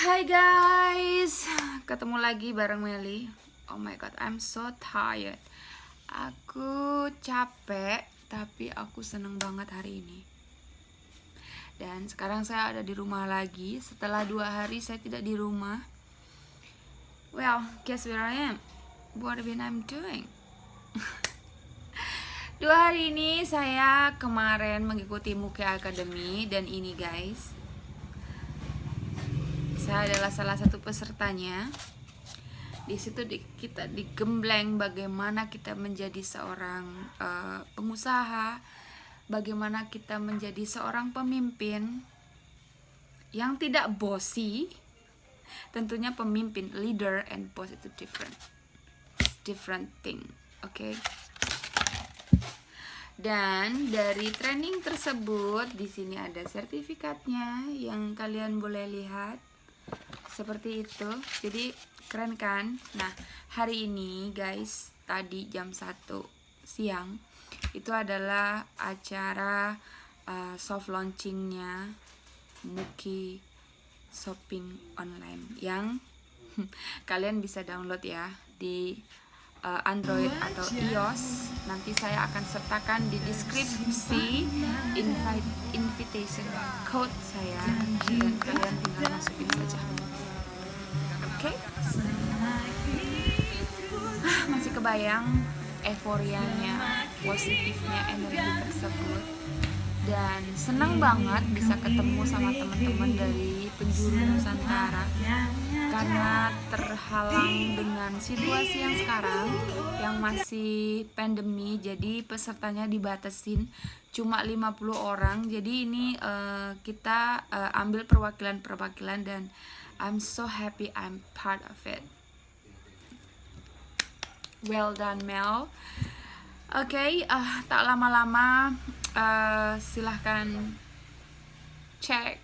Hai guys, ketemu lagi bareng Meli. Oh my god, I'm so tired. Aku capek, tapi aku seneng banget hari ini. Dan sekarang saya ada di rumah lagi. Setelah 2 hari saya tidak di rumah. Well, guess where I am? What have I'm doing? 2 hari ini saya kemarin mengikuti Muki Academy. Dan ini guys, saya adalah salah satu pesertanya. Di situ kita digembleng bagaimana kita menjadi seorang pengusaha, bagaimana kita menjadi seorang pemimpin yang tidak bossy. Tentunya pemimpin, leader and boss itu different thing, okay? Dan dari training tersebut di sini ada sertifikatnya yang kalian boleh lihat. Seperti itu. Jadi keren kan? Nah, hari ini guys, tadi jam 1 siang itu adalah acara soft launchingnya Muki Shopping Online yang kalian bisa download ya di Android atau iOS. Nanti saya akan sertakan di deskripsi invitation code saya dan kalian tinggal masukin saja. Oke? Masih kebayang euforianya, positifnya energi tersebut, dan senang banget bisa ketemu sama teman-teman dari penjuru Nusantara. Karena terhalang dengan situasi yang sekarang yang masih pandemi, jadi pesertanya dibatasin cuma 50 orang. Jadi ini kita ambil perwakilan dan I'm so happy I'm part of it. Well done Mel. Oke, tak lama-lama silahkan cek.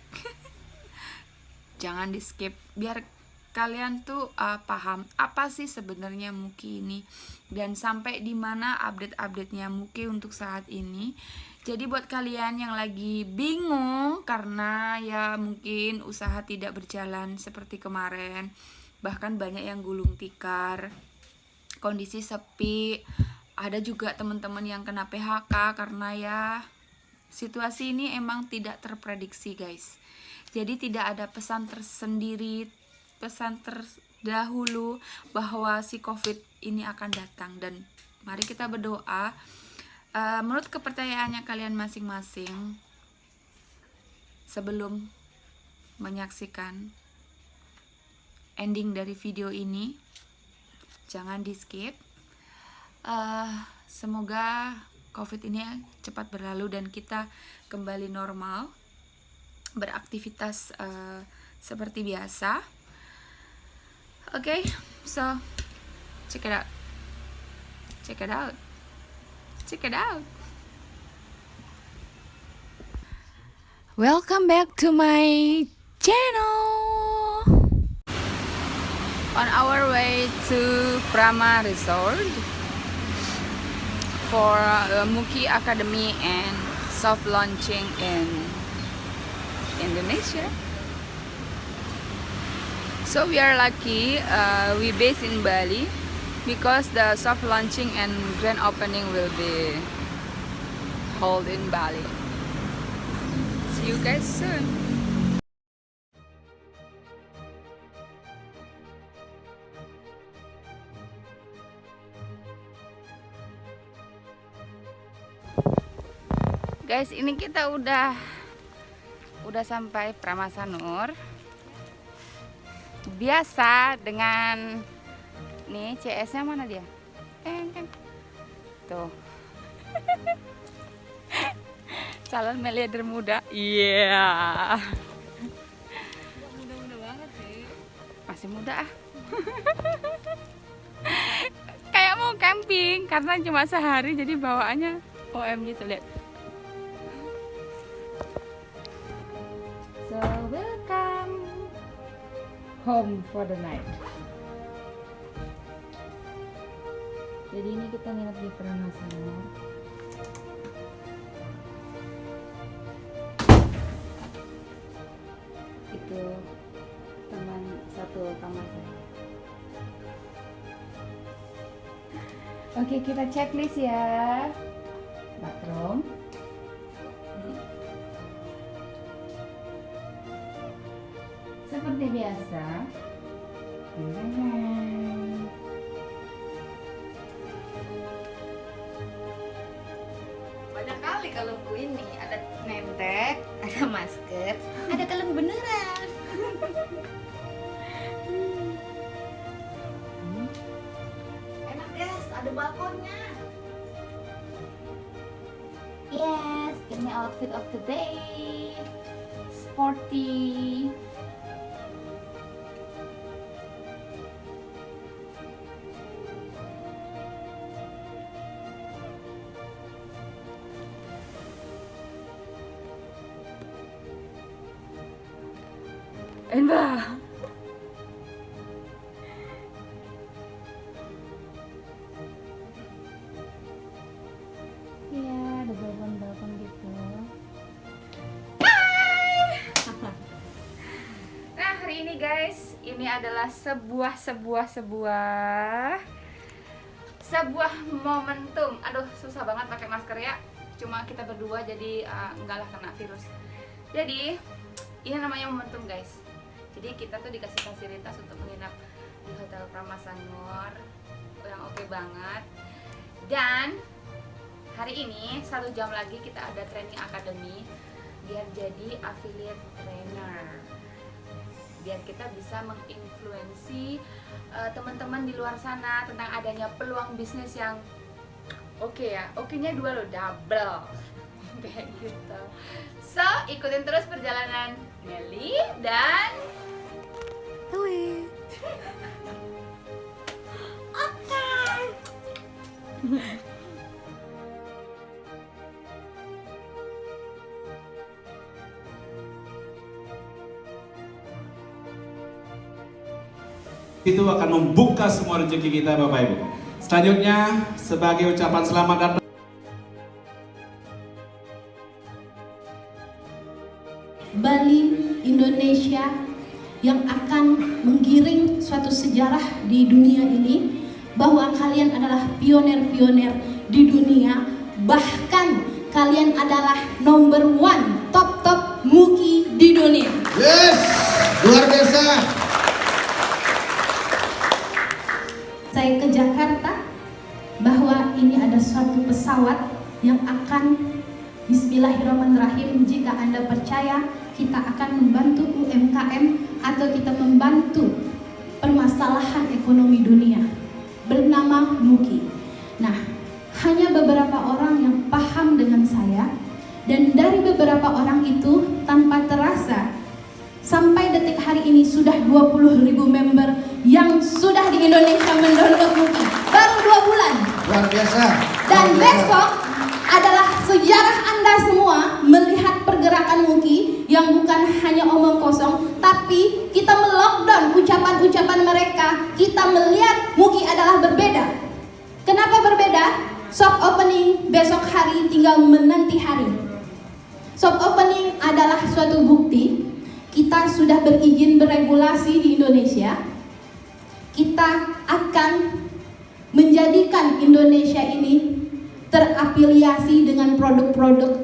Jangan di skip biar kalian tuh paham apa sih sebenarnya Muki ini dan sampai di mana update-update-nya Muki untuk saat ini. Jadi buat kalian yang lagi bingung karena ya mungkin usaha tidak berjalan seperti kemarin, bahkan banyak yang gulung tikar, kondisi sepi, ada juga teman-teman yang kena PHK karena ya situasi ini emang tidak terprediksi guys. Jadi tidak ada pesan tersendiri, pesan terdahulu bahwa si COVID ini akan datang. Dan mari kita berdoa menurut kepercayaannya kalian masing-masing. Sebelum menyaksikan ending dari video ini, jangan di skip. Semoga COVID ini cepat berlalu dan kita kembali normal, beraktivitas seperti biasa. Okay, so check it out. Welcome back to my channel. On our way to Prama Resort for Muki Academy and soft launching in Indonesia. So we are lucky, we based in Bali because the soft launching and grand opening will be held in Bali. See you guys soon. Guys, ini kita udah sampai Pramasanur. Biasa dengan nih CS-nya mana dia? Tuh. Calon miliarder muda. Iya. Muda-muda banget sih. Masih muda ah. Kayak mau camping karena cuma sehari jadi bawaannya OMG tuh lihat. So welcome home for the night. Jadi ini kita nginep di Pramasanur. Itu teman satu kamar saya. Oke, kita checklist ya. Bathroom. Seperti biasa. Banyak kali kalungku ini. Ada nentek, ada masker, ada kalung beneran. Enak guys, ada balkonnya. Yes, ini outfit of the day. Sporty. Enak. Iya, ada balkon-balkon gitu. Nah, hari ini guys, ini adalah sebuah momentum. Aduh, susah banget pakai masker ya. Cuma kita berdua jadi enggak lah kena virus. Jadi, ini namanya momentum guys. Jadi kita tuh dikasih fasilitas untuk menginap di Hotel Pramasangor yang oke banget. Dan hari ini 1 jam lagi kita ada training academy biar jadi affiliate trainer. Biar kita bisa menginfluensi teman-teman di luar sana tentang adanya peluang bisnis yang oke ya. Oke-nya 2 loh, double. Kayak gitu. So, ikutin terus perjalanan Nelly dan Tui. Oke. Itu akan membuka semua rezeki kita Bapak Ibu. Selanjutnya sebagai ucapan selamat datang Bali, Indonesia yang akan menggiring suatu sejarah di dunia ini, bahwa kalian adalah pioner-pioner di dunia, bahkan kalian adalah number 1 top muki di dunia. Yes, luar biasa. Saya ke Jakarta, bahwa ini ada suatu pesawat yang akan, bismillahirrahmanirrahim, jika Anda percaya, kita akan membantu UMKM atau kita membantu permasalahan ekonomi dunia, bernama MUKI. Nah, hanya beberapa orang yang paham dengan saya, dan dari beberapa orang itu tanpa terasa sampai detik hari ini sudah 20.000 member yang sudah di Indonesia mendownload MUKI baru 2 bulan. Luar biasa. Dan besok adalah sejarah Anda semua melihat pergerakan MUKI yang bukan hanya omong kosong, tapi kita melockdown ucapan-ucapan mereka. Kita melihat MUKI adalah berbeda. Kenapa berbeda? Shop opening besok hari, tinggal menanti hari. Shop opening adalah suatu bukti kita sudah berizin beregulasi di Indonesia. Kita akan menjadikan Indonesia ini terafiliasi dengan produk-produk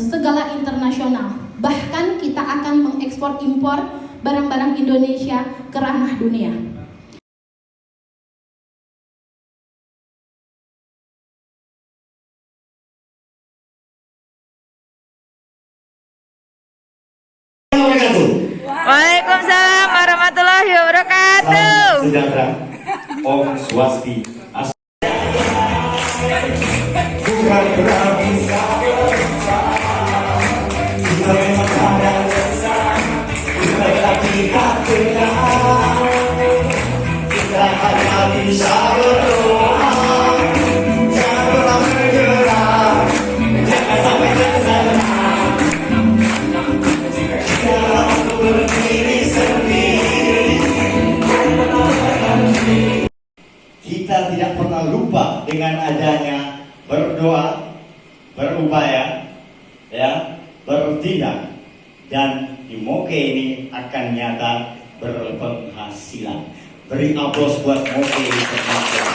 segala internasional. Bahkan kita akan mengekspor impor barang-barang Indonesia ke ranah dunia. Waalaikumsalam warahmatullahi wabarakatuh. Sejahtera, Om Swasti. Bukan berarti kita memang ada resah, kita lagi tak kenal, kita hanya bisa berdoa, jangan pernah menyerah, jangan sampai tersenang, jangan berdiri sendiri. Kita tidak pernah lupa dengan adanya berdoa, berupaya, ya, bertindak, dan di Moke ini akan nyata berpenghasilan. Beri aplaus buat Moki International.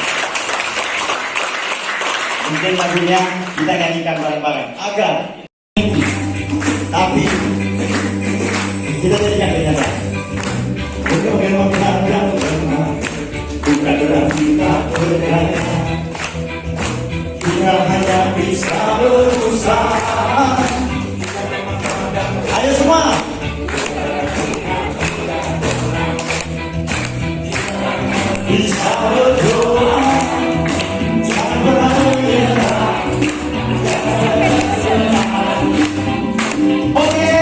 Mungkin lagunya kita nyanyikan bareng-bareng agar tapi kita jadikan kenyataan. Untuk memang yang benar, bukan berarti tak berdaya. Kita hanya bisa berusaha. Ayo semua. Bisa berdoa, jangan pernah menyerah. Oke.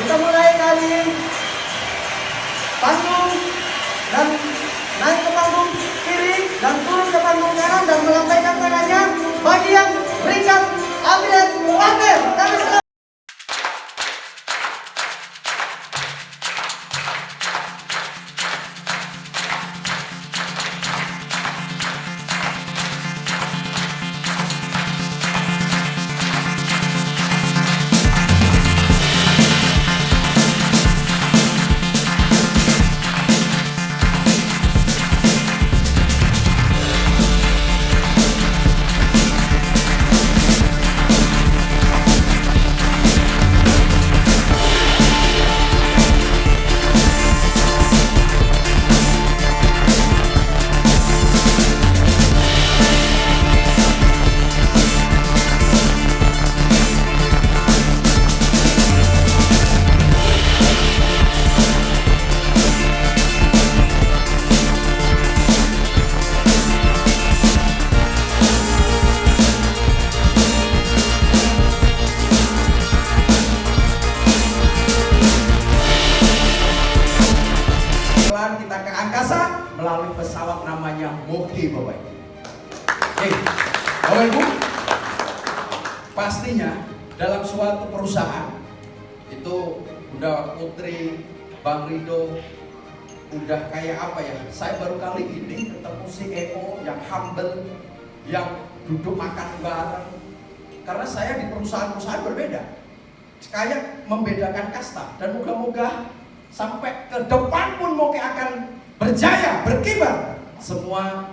Kita mulai dari panggung dan naik ke panggung kiri dan turun ke panggung kanan dan melambaikan tangannya bagi yang Richard Ablet Wagner. Kami selamat. Kita ke angkasa melalui pesawat namanya Moki, Bapak Ibu. Bapak Ibu, pastinya dalam suatu perusahaan itu udah Putri, Bang Rido, udah kayak apa ya? Saya baru kali ini ketemu CEO yang humble, yang duduk makan bareng. Karena saya di perusahaan-perusahaan berbeda, kayak membedakan kasta. Dan moga-moga sampai ke depan pun Moki akan berjaya, berkibar. Semua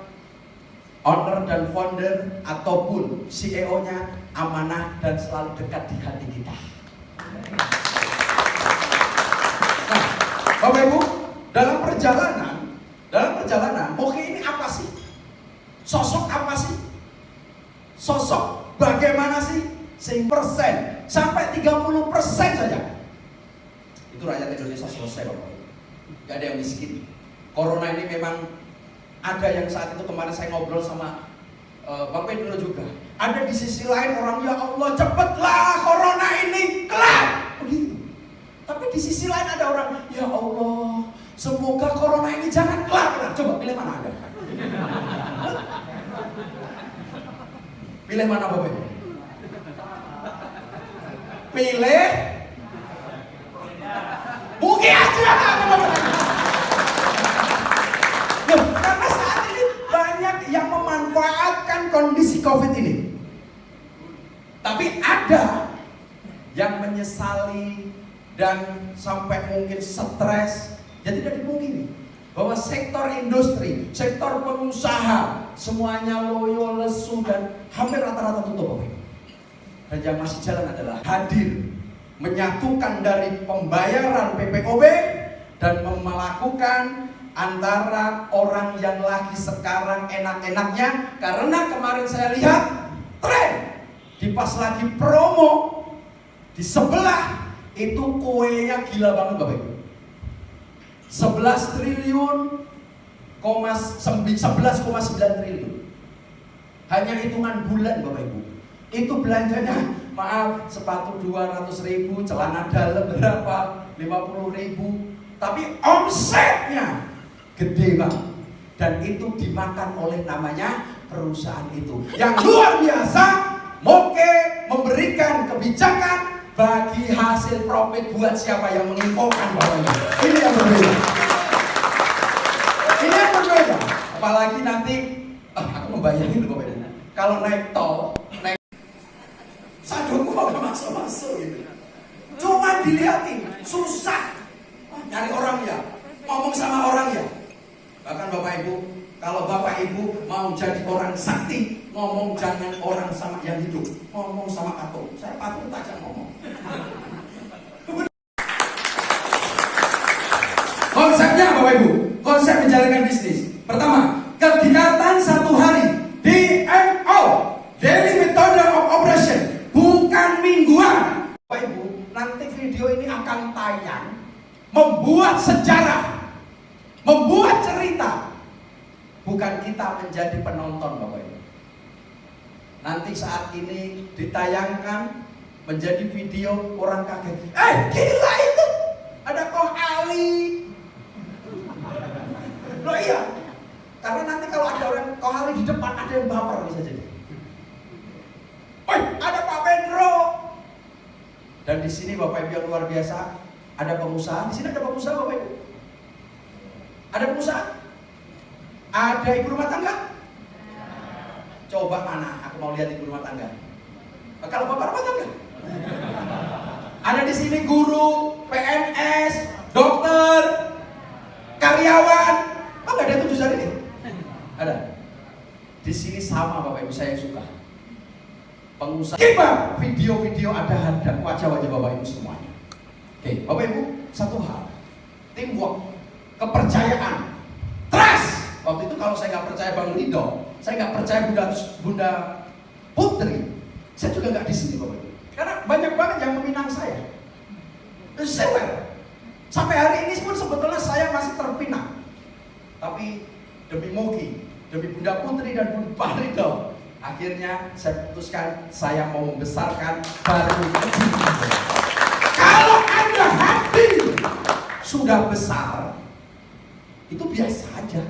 owner dan founder ataupun CEO-nya amanah dan selalu dekat di hati kita. Nah, Bapak Ibu, dalam perjalanan Moki ini apa sih? Sosok apa sih? Sosok bagaimana sih? Persen sampai 30% saja. Itu rakyat Indonesia selesai, Bapak. Gak ada yang miskin. Corona ini memang ada yang saat itu kemarin saya ngobrol sama Bang Pedro juga. Ada di sisi lain orang, ya Allah cepatlah corona ini kelar. Begitu. Tapi di sisi lain ada orang, ya Allah semoga corona ini jangan kelar. Coba pilih mana Anda? Pilih mana Bapak? Pilih Moki aja. Loh, karena saat ini banyak yang memanfaatkan kondisi COVID ini. Tapi ada yang menyesali dan sampai mungkin stres. Jadi tidak dipungkiri bahwa sektor industri, sektor pengusaha semuanya loyo, lesu dan hampir rata-rata tutup. Dan yang masih jalan adalah hadir, menyatukan dari pembayaran PPOB dan melakukan antara orang yang lagi sekarang enak-enaknya. Karena kemarin saya lihat tren di pas lagi promo di sebelah itu kuenya gila banget Bapak Ibu. 11 triliun, 11,9 triliun. Hanya hitungan bulan Bapak Ibu. Itu belanjanya, maaf, sepatu 200.000, celana dalam berapa? 50.000. Tapi omsetnya gede banget. Dan itu dimakan oleh namanya perusahaan itu. Yang luar biasa, Moke memberikan kebijakan bagi hasil profit buat siapa yang menginfokan bawahnya. Ini yang berbeda. Ini yang berbeda. Apalagi nanti, aku membayangin loh Bapak. Kalau naik tol, sadungku mau masuk-masuk gitu. Cuma dilihatin, susah. Nyari orang ya, ngomong sama orang ya. Bahkan Bapak Ibu, kalau Bapak Ibu mau jadi orang sakti, ngomong jangan orang sama yang hidup, ngomong sama patung. Saya patung tak jangan ngomong. Konsepnya Bapak Ibu, konsep menjalankan bisnis. Pertama, kegiatan 1 hari, DMO, Daily Method of Operation, bukan mingguan. Bapak Ibu, nanti video ini akan tayang, membuat sejarah, membuat cerita. Bukan kita menjadi penonton Bapak Ibu. Nanti saat ini ditayangkan menjadi video, orang kaget. Gila itu, ada Koh Ali. Loh iya, karena nanti kalau ada orang Koh Ali di depan, ada yang baper bisa jadi. Ada Pak Pedro. Dan di sini Bapak Ibu yang luar biasa, ada pengusaha. Di sini ada pengusaha Bapak Ibu. Ada pengusaha? Ada ibu rumah tangga? Coba mana? Aku mau lihat ibu rumah tangga. Kalau bapak rumah tangga? Ada di sini guru, PNS, dokter, karyawan. Oh nggak ada 7 hari ini? Ada. Di sini sama Bapak Ibu, saya suka. Pengusaha. Kibar video-video ada wajah-wajah Bapak Ibu semuanya. Oke, Bapak Ibu, satu hal, teamwork, kepercayaan, trust. Waktu itu kalau saya nggak percaya Bang Rido, saya nggak percaya Bunda Putri, saya juga nggak di sini Bapak Ibu. Karena banyak banget yang meminang saya. Sewer. Sampai hari ini pun sebetulnya saya masih terpinang. Tapi demi Moki, demi Bunda Putri dan Bunda Rido, akhirnya saya putuskan saya mau membesarkan baru kecil. Kalau Anda hadir sudah besar, itu biasa aja.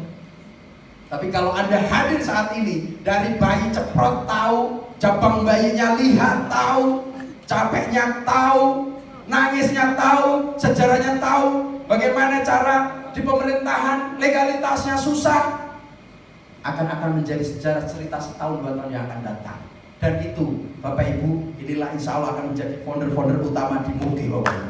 Tapi kalau Anda hadir saat ini, dari bayi ceprot tahu, cabang bayinya lihat tahu, capeknya tahu, nangisnya tahu, sejarahnya tahu, bagaimana cara di pemerintahan legalitasnya susah, akan menjadi sejarah cerita setahun 2 tahun yang akan datang. Dan itu Bapak Ibu, inilah insya Allah akan menjadi founder-founder utama di Moke Bapak Ibu.